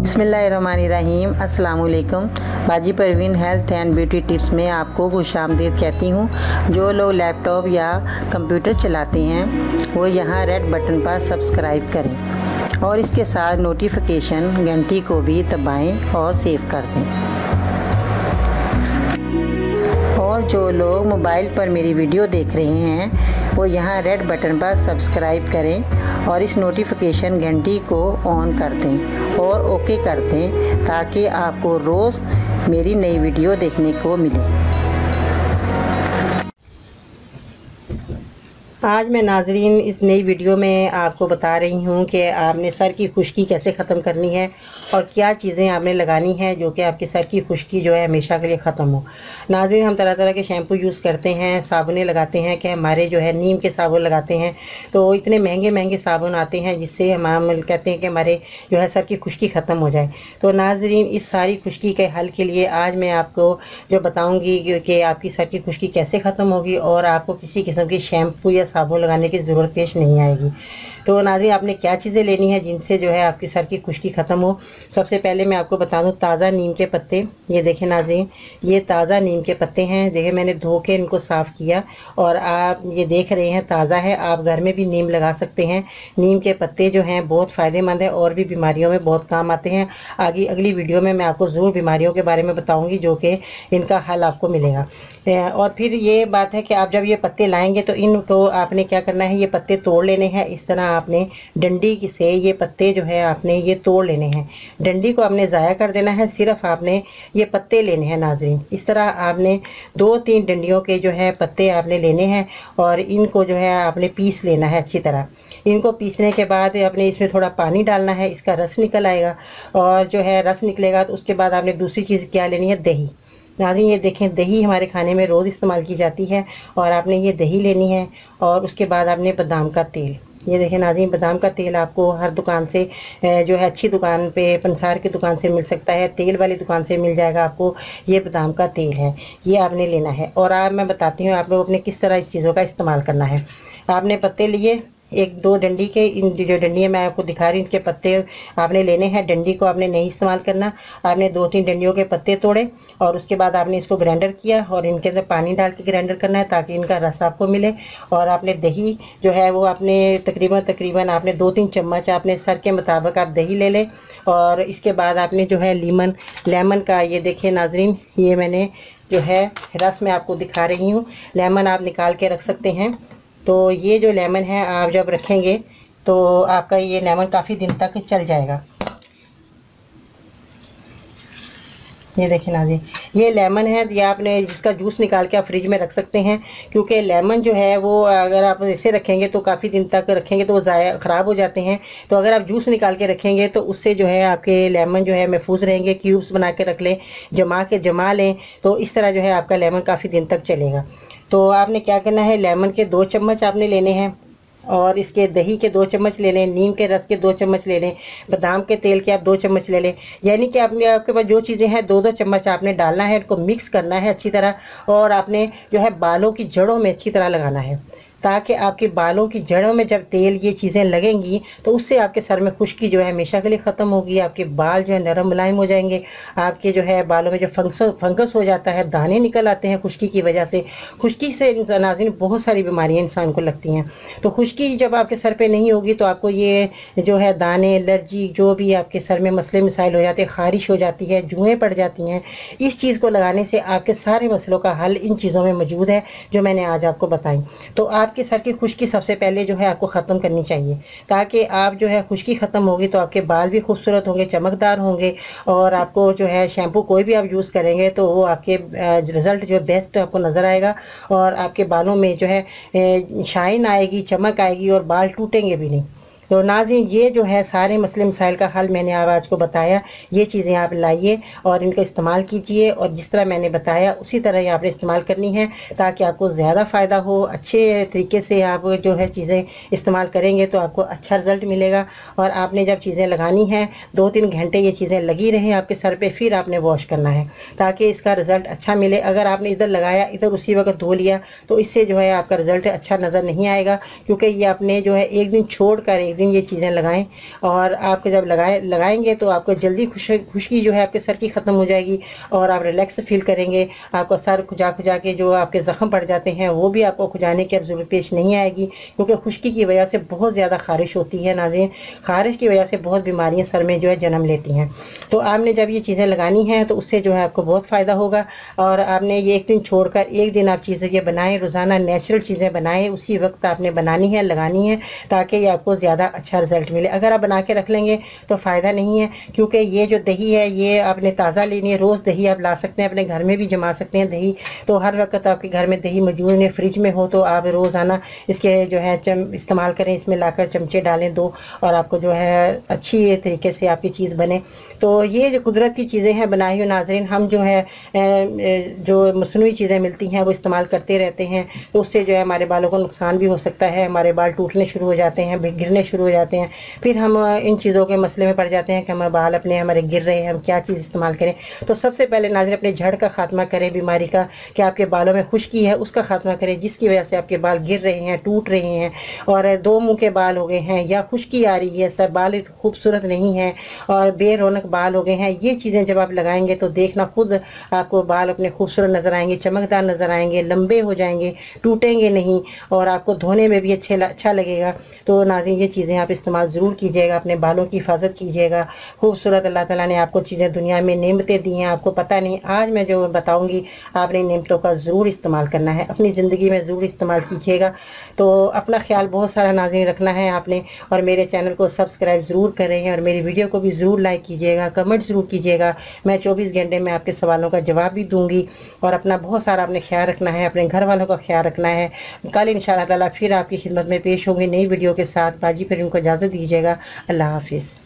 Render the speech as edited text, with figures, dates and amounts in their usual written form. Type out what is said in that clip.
बिस्मिल्लाहिर्रहमानिर्रहीम। अस्सलाम वालेकुम। बाजी Parveen health and beauty tips में आपको खुशामदीद कहती हूँ। जो लोग लैपटॉप या कंप्यूटर चलाते हैं वो यहाँ रेड बटन पर सब्सक्राइब करें और इसके साथ नोटिफिकेशन घंटी को भी दबाएं और सेव कर दें। और जो लोग मोबाइल पर मेरी वीडियो देख रहे हैं वो यहाँ रेड बटन पर सब्सक्राइब करें और इस नोटिफिकेशन घंटी को ऑन कर दें और ओके कर दें ताकि आपको रोज़ मेरी नई वीडियो देखने को मिले। आज मैं नाजरीन इस नई वीडियो में आपको बता रही हूँ कि आपने सर की खुश्की कैसे ख़त्म करनी है और क्या चीज़ें आपने लगानी है जो कि आपके सर की खुश्की जो है हमेशा के लिए ख़त्म हो। नाजरीन हम तरह तरह के शैम्पू यूज़ करते हैं, साबुनें लगाते हैं कि हमारे जो है नीम के साबुन लगाते हैं तो इतने महंगे महंगे साबुन आते हैं जिससे हम कहते हैं कि हमारे जो है सर की खुश्की ख़त्म हो जाए। तो नाजरीन इस सारी खुश्की के हल के लिए आज मैं आपको जो बताऊँगी कि आपकी सर की खुश्की कैसे ख़त्म होगी और आपको किसी किस्म की शैम्पू या साबुन लगाने की ज़रूरत पेश नहीं आएगी। तो नाज़रीन आपने क्या चीज़ें लेनी है जिनसे जो है आपकी सर की खुश्की ख़त्म हो। सबसे पहले मैं आपको बता दूं ताज़ा नीम के पत्ते। ये देखें नाज़रीन, ये ताज़ा नीम के पत्ते हैं। देखिए मैंने धो के इनको साफ़ किया और आप ये देख रहे हैं ताज़ा है। आप घर में भी नीम लगा सकते हैं। नीम के पत्ते जो हैं बहुत फ़ायदेमंद है और भी बीमारियों में बहुत काम आते हैं। आगे अगली वीडियो में मैं आपको ज़रूर बीमारियों के बारे में बताऊँगी जो कि इनका हल आपको मिलेगा। और फिर ये बात है कि आप जब ये पत्ते लाएंगे तो इनको आपने क्या करना है, ये पत्ते तोड़ लेने हैं। इस तरह आपने डंडी से ये पत्ते जो है आपने ये तोड़ लेने हैं। डंडी को आपने ज़ाया कर देना है, सिर्फ आपने ये पत्ते लेने हैं नाज़रीन। इस तरह आपने 2-3 डंडियों के जो है पत्ते आपने लेने हैं और इनको जो है आपने पीस लेना है अच्छी तरह। इनको पीसने के बाद आपने इसमें थोड़ा पानी डालना है, इसका रस निकल आएगा और जो है रस निकलेगा तो उसके बाद आपने दूसरी चीज़ क्या लेनी है, दही। नाज़रीन ये देखें दही हमारे खाने में रोज़ इस्तेमाल की जाती है और आपने ये दही लेनी है और उसके बाद आपने बादाम का तेल। ये देखें नाज़रीन बादाम का तेल आपको हर दुकान से जो है अच्छी दुकान पे पंसार की दुकान से मिल सकता है, तेल वाली दुकान से मिल जाएगा आपको। ये बादाम का तेल है, ये आपने लेना है। और अब मैं बताती हूँ आप लोग अपने किस तरह इस चीज़ों का इस्तेमाल करना है। आपने पत्ते लिए 1-2 डंडी के, इन जो डंडी है मैं आपको दिखा रही हूँ इनके पत्ते आपने लेने हैं। डंडी को आपने नहीं इस्तेमाल करना। आपने 2-3 डंडियों के पत्ते तोड़े और उसके बाद आपने इसको ग्राइंडर किया और इनके अंदर पानी डाल के ग्राइंडर करना है ताकि इनका रस आपको मिले। और आपने दही जो है वो आपने तकरीबन आपने 2-3 चम्मच आपने सर के मुताबिक आप दही ले लें। और इसके बाद आपने जो है लेमन का ये देखिए नाजरीन, ये मैंने जो है रस मैं आपको दिखा रही हूँ। लेमन आप निकाल के रख सकते हैं। तो ये जो लेमन है आप जब रखेंगे तो आपका ये लेमन काफ़ी दिन तक चल जाएगा। ये देखिए नाज़रीन, ये लेमन है, ये आपने जिसका जूस निकाल के आप फ्रिज में रख सकते हैं क्योंकि लेमन जो है वो अगर आप ऐसे रखेंगे तो काफ़ी दिन तक रखेंगे तो वो ख़राब हो जाते हैं। तो अगर आप जूस निकाल के रखेंगे तो उससे जो है आपके लेमन जो है महफूज रहेंगे। क्यूब्स बना के रख लें, जमा लें, तो इस तरह जो है आपका लेमन काफ़ी दिन तक चलेगा। तो आपने क्या करना है, लेमन के 2 चम्मच आपने लेने हैं और इसके दही के 2 चम्मच ले लें, नीम के रस के 2 चम्मच ले लें, बादाम के तेल के आप 2 चम्मच ले लें। यानी कि आपके पास जो चीज़ें हैं 2-2 चम्मच आपने डालना है, इनको मिक्स करना है अच्छी तरह और आपने जो है बालों की जड़ों में अच्छी तरह लगाना है ताकि आपके बालों की जड़ों में जब तेल ये चीज़ें लगेंगी तो उससे आपके सर में खुश्की जो है हमेशा के लिए ख़त्म होगी। आपके बाल जो है नरम मुलायम हो जाएंगे। आपके जो है बालों में जो फंगस हो जाता है, दाने निकल आते हैं खुश्की की वजह से। खुश्की से नाज़रीन बहुत सारी बीमारियां इंसान को लगती हैं। तो खुश्की जब आपके सर पे नहीं होगी तो आपको ये जो है दाने, एलर्जी, जो भी आपके सर में मसले मिसाइल हो जाते हैं, ख़ारिश हो जाती है, जुएँ पड़ जाती हैं, इस चीज़ को लगाने से आपके सारे मसलों का हल इन चीज़ों में मौजूद है जो मैंने आज आपको बताई। तो आपके सर की खुश्की सबसे पहले जो है आपको ख़त्म करनी चाहिए ताकि आप जो है खुश्की ख़त्म होगी तो आपके बाल भी खूबसूरत होंगे, चमकदार होंगे और आपको जो है शैम्पू कोई भी आप यूज़ करेंगे तो वो आपके रिज़ल्ट जो बेस्ट आपको नज़र आएगा और आपके बालों में जो है शाइन आएगी, चमक आएगी और बाल टूटेंगे भी नहीं। तो नाज़रीन ये जो है सारे मसले मसाइल का हल मैंने आज को बताया। ये चीज़ें आप लाइए और इनका इस्तेमाल कीजिए और जिस तरह मैंने बताया उसी तरह ही आपने इस्तेमाल करनी है ताकि आपको ज़्यादा फ़ायदा हो। अच्छे तरीके से आप जो है चीज़ें इस्तेमाल करेंगे तो आपको अच्छा रिज़ल्ट मिलेगा। और आपने जब चीज़ें लगानी हैं 2-3 घंटे ये चीज़ें लगी रहें आपके सर पे, फिर आपने वॉश करना है ताकि इसका रिज़ल्ट अच्छा मिले। अगर आपने इधर लगाया इधर उसी वक्त धो लिया तो इससे जो है आपका रिज़ल्ट अच्छा नज़र नहीं आएगा क्योंकि ये आपने जो है एक दिन छोड़ कर एक दिन ये चीज़ें लगाएं और आपको जब लगाएंगे तो आपको जल्दी खुश्की जो है आपके सर की ख़त्म हो जाएगी और आप रिलैक्स फील करेंगे। आपको सर खुजा खुजा के जो आपके ज़ख्म पड़ जाते हैं वो भी आपको खुजाने की अब ज़रूरत पेश नहीं आएगी, क्योंकि खुश्की की वजह से बहुत ज़्यादा ख़ारिश होती है नाज़रीन। ख़ारिश की वजह से बहुत बीमारियाँ सर में जो है जन्म लेती हैं। तो आपने जब ये चीज़ें लगानी हैं तो उससे जो है आपको बहुत फ़ायदा होगा। और आपने ये एक दिन छोड़कर एक दिन आप चीज़ें ये बनाएं, रोज़ाना नेचुरल चीज़ें बनाएं, उसी वक्त आपने बनानी है, लगानी है, ताकि ये आपको ज़्यादा अच्छा रिजल्ट मिले। अगर आप बना के रख लेंगे तो फ़ायदा नहीं है, क्योंकि ये जो दही है ये आपने ताज़ा लेनी है। रोज़ दही आप ला सकते हैं, अपने घर में भी जमा सकते हैं दही। तो हर वक्त आपके घर में दही मौजूद है, फ्रिज में हो तो आप रोज़ाना इसके जो है इस्तेमाल करें। इसमें लाकर चमचे डालें 2 और आपको जो है अच्छी तरीके से आपकी चीज़ बने। तो ये जो कुदरत की चीज़ें हैं बनाई हुई नाज़रीन, हम जो है जो मसनूई चीज़ें मिलती हैं वो इस्तेमाल करते रहते हैं, तो उससे जो है हमारे बालों को नुकसान भी हो सकता है। हमारे बाल टूटने शुरू हो जाते हैं, गिरने शुरू हो जाते हैं। फिर हम इन चीज़ों के मसले में पड़ जाते हैं कि हमारे बाल अपने हमारे गिर रहे हैं, हम क्या चीज़ इस्तेमाल करें। तो सबसे पहले नाज़रीन अपने झड़ का खात्मा करें, बीमारी का, कि आपके बालों में खुश्की है उसका खात्मा करें, जिसकी वजह से आपके बाल गिर रहे हैं, टूट रहे हैं और 2 मुंह के बाल हो गए हैं या खुश्की आ रही है, सब बाल खूबसूरत नहीं है और बेरौनक बाल हो गए हैं। ये चीज़ें जब आप लगाएंगे तो देखना खुद आपको बाल अपने खूबसूरत नज़र आएंगे, चमकदार नज़र आएंगे, लंबे हो जाएंगे, टूटेंगे नहीं और आपको धोने में भी अच्छा लगेगा। तो नाज़रीन ये चीज़ें आप इस्तेमाल ज़रूर कीजिएगा, अपने बालों की हिफाजत कीजिएगा। खूबसूरत अल्लाह ताला ने आपको चीज़ें दुनिया में नेमतें दी हैं, आपको पता नहीं। आज मैं जो बताऊँगी आपने नेमतों का ज़रूर इस्तेमाल करना है, अपनी ज़िंदगी में ज़रूर इस्तेमाल कीजिएगा। तो अपना ख्याल बहुत सारा नाज़रीन रखना है आपने, और मेरे चैनल को सब्सक्राइब ज़रूर करें और मेरी वीडियो को भी ज़रूर लाइक कीजिएगा, कमेंट ज़रूर कीजिएगा। मैं 24 घंटे में आपके सवालों का जवाब भी दूँगी। और अपना बहुत सारा आपने ख्याल रखना है, अपने घर वालों का ख्याल रखना है। कल इंशाअल्लाह ताला फिर आपकी खिदमत में पेश होंगे नई वीडियो के साथ। बाजी फिर उनको इजाज़त दीजिएगा। अल्लाह हाफिज़।